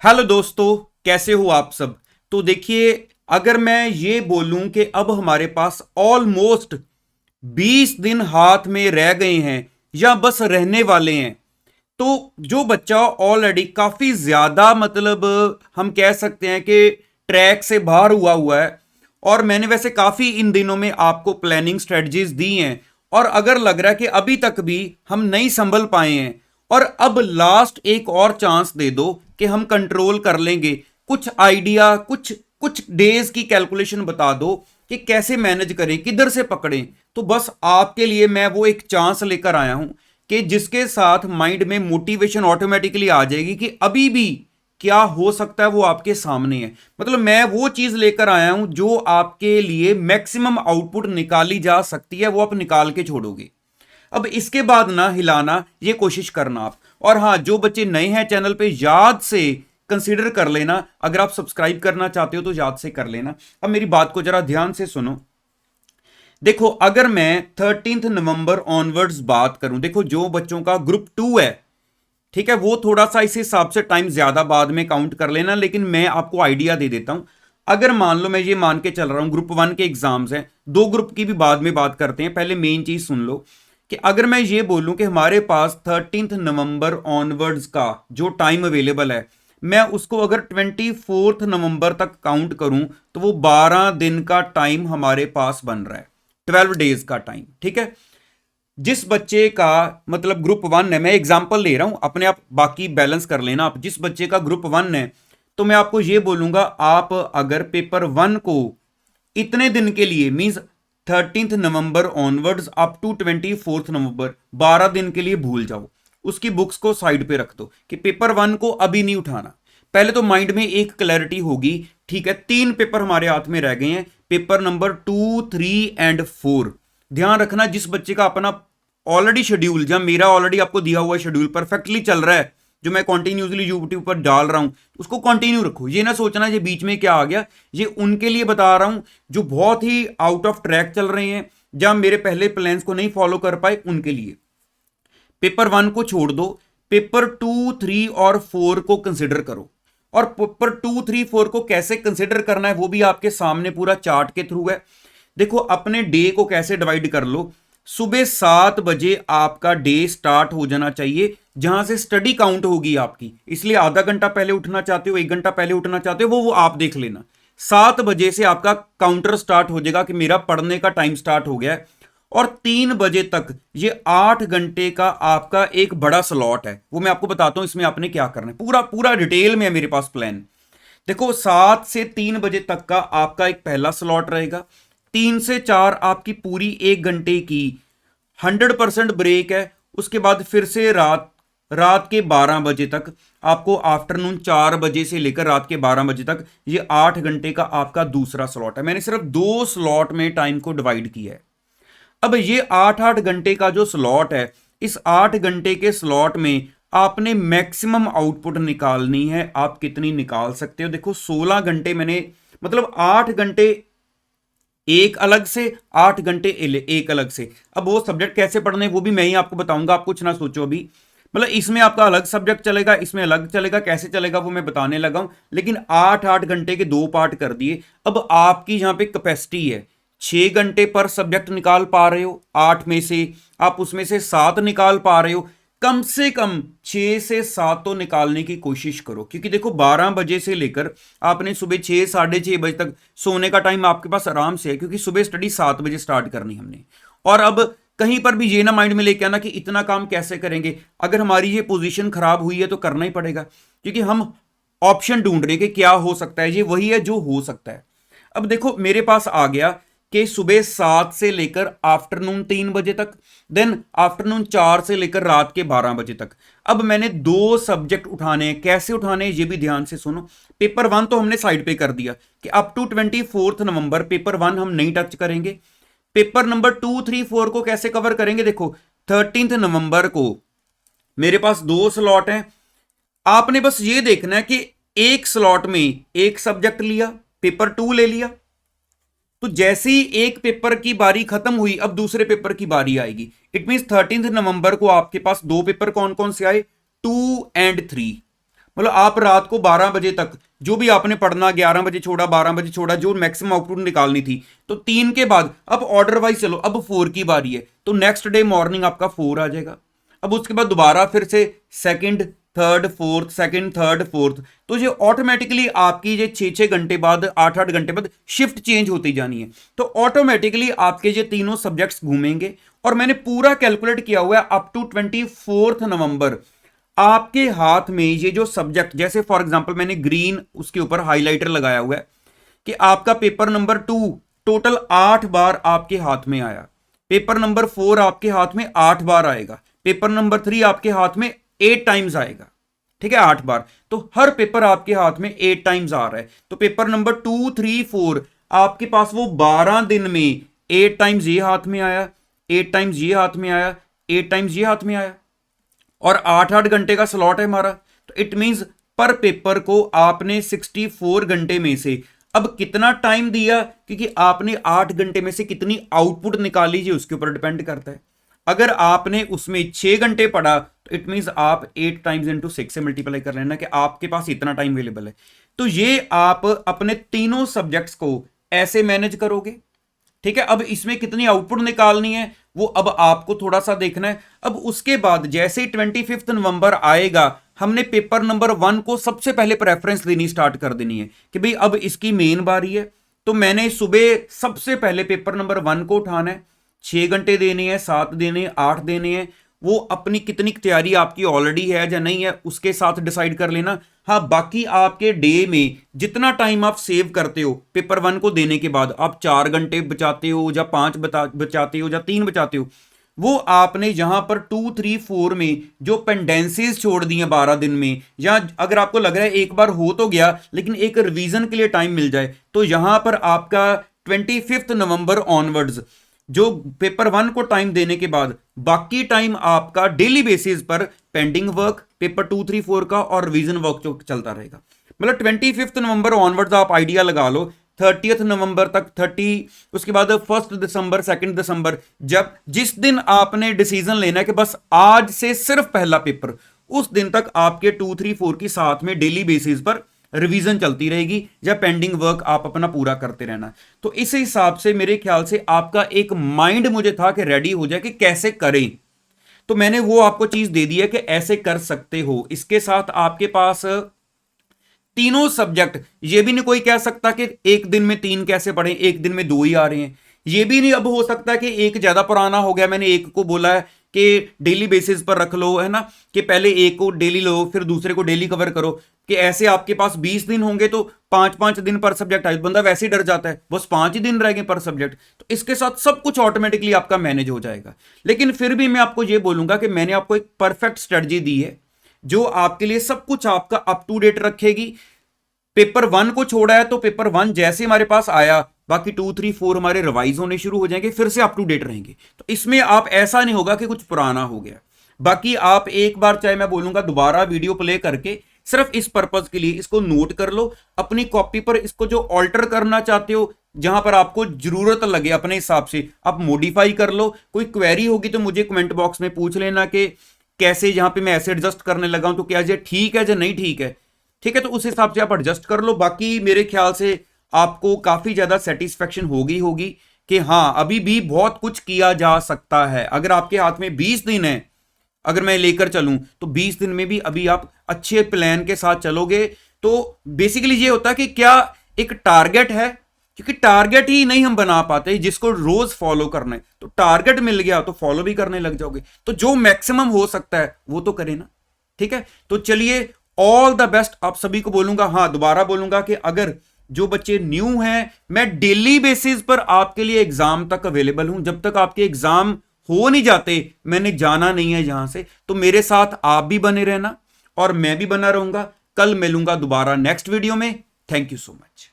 Hello दोस्तों, कैसे हो आप सब। तो देखिए, अगर मैं ये बोलूं कि अब हमारे पास ऑलमोस्ट 20 दिन हाथ में रह गए हैं या बस रहने वाले हैं, तो जो बच्चा ऑलरेडी काफी ज्यादा मतलब हम कह सकते हैं कि ट्रैक से बाहर हुआ हुआ है, और मैंने वैसे काफी इन दिनों में आपको प्लानिंग स्ट्रेटजीज दी हैं, और अगर लग रहा है कि अभी तक भी हम नहीं संभल पाए हैं और अब लास्ट एक और चांस दे दो कि हम कंट्रोल कर लेंगे, कुछ आइडिया, कुछ कुछ डेज की कैलकुलेशन बता दो कि कैसे मैनेज करें, किधर से पकड़ें, तो बस आपके लिए मैं वो एक चांस लेकर आया हूं कि जिसके साथ माइंड में मोटिवेशन ऑटोमेटिकली आ जाएगी कि अभी भी क्या हो सकता है वो आपके सामने है। मतलब मैं वो चीज लेकर आया हूं जो आपके लिए मैक्सिमम आउटपुट निकाली जा सकती है, वो आप निकाल के छोड़ोगे। अब इसके बाद ना हिलाना, ये कोशिश करना आप। और हाँ, जो बच्चे नए हैं चैनल पे, याद से कंसीडर कर लेना, अगर आप सब्सक्राइब करना चाहते हो तो याद से कर लेना। अब मेरी बात को जरा ध्यान से सुनो। देखो, अगर मैं 13 नवंबर ऑनवर्ड्स बात करूं, देखो जो बच्चों का ग्रुप 2 है, ठीक है, वो थोड़ा सा इस हिसाब से टाइम ज्यादा बाद में काउंट कर लेना, लेकिन मैं आपको आइडिया दे देता हूं। अगर मान लो, मैं ये मान के चल रहा हूं ग्रुप 1 के एग्जाम्स हैं, दो ग्रुप की भी बाद में बात करते हैं, पहले मेन चीज सुन लो कि अगर मैं ये बोलूं कि हमारे पास 13 नवंबर ऑनवर्ड्स का जो टाइम अवेलेबल है, मैं उसको अगर 24 नवंबर तक काउंट करूं, तो वो 12 दिन का टाइम हमारे पास बन रहा है, 12 डेज का टाइम। ठीक है, जिस बच्चे का मतलब ग्रुप 1 है, मैं एग्जांपल ले रहा हूं, अपने आप बाकी बैलेंस कर लेना आप। जिस बच्चे का ग्रुप 1 है, तो मैं आपको यह बोलूंगा, आप अगर पेपर 1 को इतने दिन के लिए, मींस 13 नवंबर ऑनवर्ड्स अप टू 24 नवंबर, 12 दिन के लिए भूल जाओ, उसकी बुक्स को साइड पे रख दो कि पेपर 1 को अभी नहीं उठाना। पहले तो माइंड में एक क्लैरिटी होगी, ठीक है, 3 पेपर हमारे हाथ में रह गए हैं, पेपर नंबर 2, 3 एंड 4। ध्यान रखना, जिस बच्चे का अपना ऑलरेडी शेड्यूल, जब मेरा ऑलरेडी आपको दिया हुआ शेड्यूल परफेक्टली चल रहा है, जो मैं कंटिन्यूसली यूट्यूब पर डाल रहा हूं, उसको कंटिन्यू रखो। ये ना सोचना ये बीच में क्या आ गया, ये उनके लिए बता रहा हूं जो बहुत ही आउट ऑफ ट्रैक चल रहे हैं, जब मेरे पहले प्लान्स को नहीं फॉलो कर पाए, उनके लिए पेपर 1 को छोड़ दो, पेपर 2, 3 और 4 को कंसिडर करो। और पेपर 2, 3, 4 को कैसे कंसिडर करना है वो भी आपके सामने पूरा चार्ट के थ्रू है। देखो, अपने डे को कैसे डिवाइड कर लो। सुबह 7 बजे आपका डे स्टार्ट हो जाना चाहिए, जहां से स्टडी काउंट होगी आपकी, इसलिए आधा घंटा पहले उठना चाहते हो, 1 घंटा पहले उठना चाहते हो, वो आप देख लेना। 7 बजे से आपका काउंटर स्टार्ट हो जाएगा कि मेरा पढ़ने का टाइम स्टार्ट हो गया है, और 3 बजे तक ये 8 घंटे का आपका एक बड़ा स्लॉट है। वो मैं आपको बताता हूं इसमें आपने क्या करना है, पूरा पूरा डिटेल में है मेरे पास प्लान। देखो, 7 से 3 बजे तक का आपका एक पहला स्लॉट रहेगा, 3 से 4 आपकी पूरी 1 घंटे की 100% ब्रेक है। उसके बाद फिर से रात रात के 12 बजे तक, आपको आफ्टरनून 4 बजे से लेकर रात के 12 बजे तक, ये 8 घंटे का आपका दूसरा स्लॉट है। मैंने सिर्फ दो स्लॉट में टाइम को डिवाइड किया है। अब ये 8-8 घंटे का जो स्लॉट है, इस 8 घंटे के स्लॉट में आपने मैक्सिमम आउटपुट निकालनी है। आप कितनी निकाल सकते हो? देखो, 16 घंटे मैंने, मतलब 8 घंटे एक अलग से, 8 घंटे एक अलग से। अब वो सब्जेक्ट कैसे पढ़ने वो भी मैं ही आपको बताऊंगा, आप कुछ ना सोचो अभी। मतलब इसमें आपका अलग सब्जेक्ट चलेगा, इसमें अलग चलेगा, कैसे चलेगा वो मैं बताने लगा हूं। लेकिन 8-8 घंटे के दो पार्ट कर दिए। अब आपकी यहां पे कैपेसिटी है, 6 घंटे पर सब्जेक्ट निकाल पा रहे हो, 8 में से आप उसमें से 7 निकाल पा रहे हो, कम से कम 6 से 7 तो निकालने की कोशिश करो। क्योंकि देखो, 12 बजे से लेकर आपने सुबह 6-6:30 बजे तक सोने का टाइम आपके पास आराम से है, क्योंकि सुबह स्टडी 7 बजे स्टार्ट करनी हमने। और अब कहीं पर भी ये ना माइंड में लेके आना कि इतना काम कैसे करेंगे। अगर हमारी ये पोजीशन खराब हुई है तो करना ही पड़ेगा, क्योंकि हम ऑप्शन ढूंढ रहे हैं कि क्या हो सकता है, ये वही है जो हो सकता है। अब देखो, मेरे पास आ गया कि सुबह 7 से लेकर आफ्टरनून 3 बजे तक, देन आफ्टरनून 4 से लेकर रात के 12 बजे तक। अब मैंने दो सब्जेक्ट उठाने हैं, कैसे उठाने हैं ये भी ध्यान से सुनो। पेपर 1 तो हमने साइड पे कर दिया कि अप टू 24 नवंबर पेपर 1 हम नहीं टच करेंगे। पेपर नंबर 2, 3, 4 को कैसे कवर करेंगे? देखो, 13 नवंबर को मेरे पास दो स्लॉट हैं। आपने बस ये देखना है कि एक स्लॉट में एक सब्जेक्ट लिया, पेपर 2 ले लिया, तो जैसे ही एक पेपर की बारी खत्म हुई, अब दूसरे पेपर की बारी आएगी। इट मीन 13 नवंबर को आपके पास दो पेपर कौन कौन से आए? 2 एंड 3। मतलब आप रात को 12 बजे तक जो भी आपने पढ़ना, 11 बजे छोड़ा, 12 बजे छोड़ा, जो मैक्सिमम आउटपुट निकालनी थी, तो 3 के बाद अब ऑर्डर वाइज चलो, अब 4 की बारी है, तो नेक्स्ट डे मॉर्निंग आपका 4 आ जाएगा। अब उसके बाद दोबारा फिर से second, third, fourth, second, third, fourth, तो ये ऑटोमेटिकली आपकी ये 6-6 घंटे बाद, 8-8 घंटे बाद शिफ्ट चेंज होती जानी है, तो ऑटोमेटिकली आपके ये तीनों सब्जेक्ट्स घूमेंगे। और मैंने पूरा कैलकुलेट किया हुआ है अप टू 24 नवंबर आपके हाथ में ये जो सब्जेक्ट, जैसे फॉर एग्जांपल मैंने ग्रीन उसके ऊपर हाइलाइटर लगाया हुआ है कि आपका पेपर नंबर 2 टोटल 8 बार आपके हाथ में आया, पेपर नंबर 4 आपके हाथ में 8 बार आएगा, पेपर नंबर 3 आपके हाथ में 8 टाइम्स आएगा, ठीक है, 8 बार, तो हर पेपर आपके हाथ में 8 टाइम्स आ रहा है, तो पेपर नंबर 2, 3, 4 आपके पास वो 12 दिन में 8 टाइम्स ये हाथ में आया, 8 टाइम्स ये हाथ में आया, 8 टाइम्स ये हाथ में आया, और 8-8 घंटे का स्लॉट है हमारा, तो इट मींस पर पेपर को आपने 64 घंटे में से अब कितना टाइम दिया, क्योंकि आपने 8 घंटे में से कितनी आउटपुट निकाली जी उसके ऊपर डिपेंड करता है। अगर आपने उसमें 6 घंटे पढ़ा तो इट मींस आप 8 टाइम्स इंटू 6 से मल्टीप्लाई कर लेना कि आपके पास इतना टाइम अवेलेबल है। तो ये आप अपने तीनों सब्जेक्ट्स को ऐसे मैनेज करोगे, ठीक है। अब इसमें कितनी आउटपुट निकालनी है वो अब आपको थोड़ा सा देखना है। अब उसके बाद जैसे 25 नवंबर आएगा, हमने पेपर नंबर 1 को सबसे पहले प्रेफरेंस देनी स्टार्ट कर देनी है कि भाई अब इसकी मेन बारी है, तो मैंने सुबह सबसे पहले पेपर नंबर 1 को उठाना है, 6 घंटे देने हैं, 7 देने हैं, 8 देने हैं, वो अपनी कितनी तैयारी आपकी ऑलरेडी है या नहीं है उसके साथ डिसाइड कर लेना। हाँ, बाकी आपके डे में जितना टाइम आप सेव करते हो पेपर 1 को देने के बाद, आप 4 घंटे बचाते हो या 5 बचाते हो या 3 बचाते हो, वो आपने यहां पर 2, 3, 4 में जो पेंडेंसीज छोड़ दी हैं 12 दिन में, या अगर आपको लग रहा है एक बार हो तो गया लेकिन एक रिवीजन के लिए टाइम मिल जाए, तो यहां पर आपका 25 नवंबर ऑनवर्ड्स जो पेपर 1 को टाइम देने के बाद बाकी टाइम आपका डेली बेसिस पर पेंडिंग वर्क, पेपर 2, 3, 4 का और रिवीजन वर्क जो चलता रहेगा। मतलब 25 नवंबर ऑनवर्ड्स आप आइडिया लगा लो, 30 नवंबर तक 30, उसके बाद 1 दिसंबर, 2 दिसंबर, जब जिस दिन आपने डिसीजन लेना है कि बस आज से सिर्फ पहला पेपर, उस दिन तक आपके 2, 3, 4 की साथ में डेली बेसिस पर रिवीजन चलती रहेगी या पेंडिंग वर्क आप अपना पूरा करते रहना। तो इस हिसाब से मेरे ख्याल से आपका एक माइंड मुझे था कि रेडी हो जाए कि कैसे करें, तो मैंने वो आपको चीज दे दी है कि ऐसे कर सकते हो। इसके साथ आपके पास तीनों सब्जेक्ट, ये भी नहीं कोई कह सकता कि एक दिन में 3 कैसे पढ़ें, एक दिन में 2 ही आ रहे हैं, ये भी नहीं अब हो सकता कि एक ज्यादा पुराना हो गया, मैंने एक को बोला है कि डेली बेसिस पर रख लो, है ना, कि पहले एक को डेली लो फिर दूसरे को डेली कवर करो, कि ऐसे आपके पास 20 दिन होंगे तो 5-5 दिन पर सब्जेक्ट आए, बंदा वैसे ही डर जाता है, बस 5 ही दिन रह गए पर सब्जेक्ट, तो इसके साथ सब कुछ ऑटोमेटिकली आपका मैनेज हो जाएगा। लेकिन फिर भी मैं आपको यह बोलूंगा कि मैंने आपको एक परफेक्ट स्ट्रेटजी दी है जो आपके लिए सब कुछ आपका अप टू डेट रखेगी। पेपर 1 को छोड़ा है तो पेपर 1 जैसे हमारे पास आया, बाकी 2, 3, 4 हमारे रिवाइज होने शुरू हो जाएंगे, फिर से अप टू डेट रहेंगे। तो इसमें आप ऐसा नहीं होगा कि कुछ पुराना हो गया। बाकी आप एक बार, चाहे मैं बोलूंगा दोबारा वीडियो प्ले करके, सिर्फ इस पर्पज के लिए इसको नोट कर लो अपनी कॉपी पर, इसको जो ऑल्टर करना चाहते हो जहां पर आपको जरूरत लगे अपने हिसाब से आप मॉडिफाई कर लो। कोई क्वेरी होगी तो मुझे कमेंट बॉक्स में पूछ लेना कि कैसे यहां पे मैं ऐसे एडजस्ट करने लगा हूं, तो क्या ये ठीक है या नहीं ठीक है, ठीक है, तो उस हिसाब से आप एडजस्ट कर लो। बाकी मेरे ख्याल से आपको काफी ज्यादा सेटिस्फेक्शन होगी कि हाँ अभी भी बहुत कुछ किया जा सकता है। अगर आपके हाथ में 20 दिन है, अगर मैं लेकर चलूं तो 20 दिन में भी अभी आप अच्छे प्लान के साथ चलोगे। तो बेसिकली ये होता है कि क्या एक टारगेट है, क्योंकि टारगेट ही नहीं हम बना पाते जिसको रोज फॉलो करना है, तो टारगेट मिल गया तो फॉलो भी करने लग जाओगे, तो जो मैक्सिमम हो सकता है वो तो करें ना, ठीक है। तो चलिए, ऑल द बेस्ट आप सभी को बोलूंगा। हाँ, दोबारा बोलूंगा कि अगर जो बच्चे न्यू हैं, मैं डेली बेसिस पर आपके लिए एग्जाम तक अवेलेबल हूं, जब तक आपके एग्जाम हो नहीं जाते मैंने जाना नहीं है यहां से, तो मेरे साथ आप भी बने रहना और मैं भी बना रहूंगा। कल मिलूंगा दोबारा नेक्स्ट वीडियो में। Thank you so much.